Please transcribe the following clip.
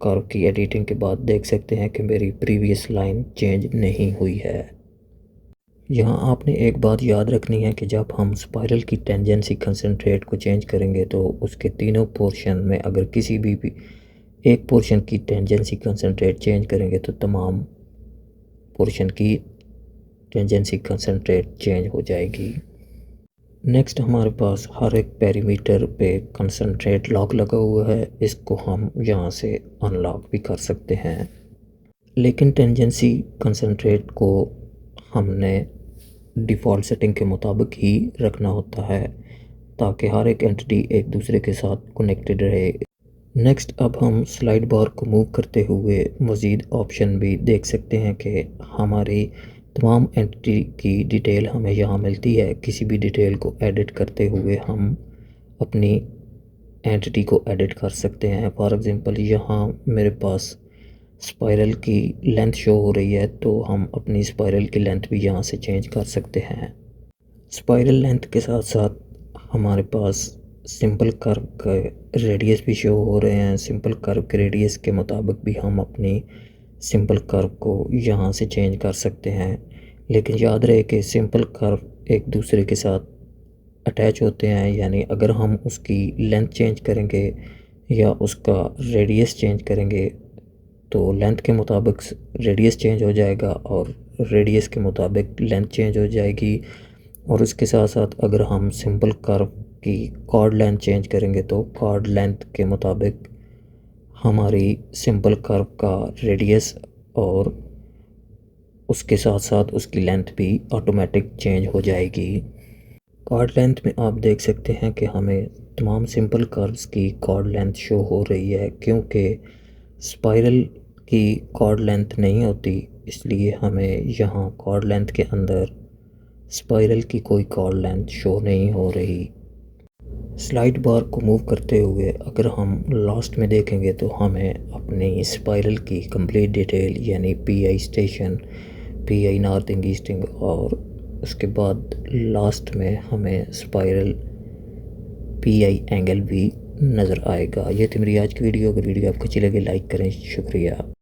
Curve की editing के बाद देख सकते हैं कि मेरी प्रीवियस लाइन चेंज नहीं हुई है। यहाँ आपने एक बात याद रखनी है कि जब हम स्पाइरल की टेंजेंसी कंसंट्रेट को चेंज करेंगे तो उसके तीनों पोर्शन में अगर किसी भी एक पोर्शन की टेंजेंसी कंसंट्रेट चेंज करेंगे तो तमाम पोर्शन की टेंजेंसी कंसंट्रेट चेंज हो जाएगी। नेक्स्ट हमारे पास हर एक पेरीमीटर पे कंसंट्रेट लॉक लगा हुआ है, इसको हम यहाँ से अनलॉक भी कर सकते हैं। लेकिन टेंजेंसी कंसंट्रेट को हमने डिफ़ॉल्ट सेटिंग के मुताबिक ही रखना होता है ताकि हर एक एंटिटी एक दूसरे के साथ कनेक्टेड रहे। नेक्स्ट अब हम स्लाइड बार को मूव करते हुए मज़ीद ऑप्शन भी देख सकते हैं कि हमारी तमाम एंटिटी की डिटेल हमें यहाँ मिलती है। किसी भी डिटेल को एडिट करते हुए हम अपनी एंटिटी को एडिट कर सकते हैं। फॉर एग्ज़ाम्पल यहाँ मेरे पास स्पाइरल की लेंथ शो हो रही है तो हम अपनी स्पाइरल की लेंथ भी यहाँ से चेंज कर सकते हैं। स्पाइरल लेंथ के साथ साथ हमारे पास सिंपल कर्व के रेडियस भी शो हो रहे हैं। सिंपल कर्व के रेडियस के मुताबिक भी हम अपनी सिंपल कर्व को यहाँ से चेंज कर सकते हैं। लेकिन याद रहे कि सिंपल कर्व एक दूसरे के साथ अटैच होते हैं, यानी अगर हम उसकी लेंथ चेंज करेंगे या उसका रेडियस चेंज करेंगे तो लेंथ के मुताबिक रेडियस चेंज हो जाएगा और रेडियस के मुताबिक लेंथ चेंज हो जाएगी। और उसके साथ साथ अगर हम सिंपल कर्व की कॉर्ड लेंथ चेंज करेंगे तो कॉर्ड लेंथ के मुताबिक हमारी सिंपल कर्व का रेडियस और उसके साथ साथ उसकी लेंथ भी ऑटोमेटिक चेंज हो जाएगी। कॉर्ड लेंथ में आप देख सकते हैं कि हमें तमाम सिंपल कर्व्स की कॉर्ड लेंथ शो हो रही है, क्योंकि स्पाइरल की कॉर्ड लेंथ नहीं होती, इसलिए हमें यहाँ कॉर्ड लेंथ के अंदर स्पाइरल की कोई कॉर्ड लेंथ शो नहीं हो रही। स्लाइड बार को मूव करते हुए अगर हम लास्ट में देखेंगे तो हमें अपनी स्पाइरल की कंप्लीट डिटेल यानी pi station, pi northing easting और उसके बाद लास्ट में हमें स्पाइरल पीआई एंगल भी नज़र आएगा। ये थी मेरी आज की वीडियो। अगर वीडियो आपको अच्छी लगे लाइक करें। शुक्रिया।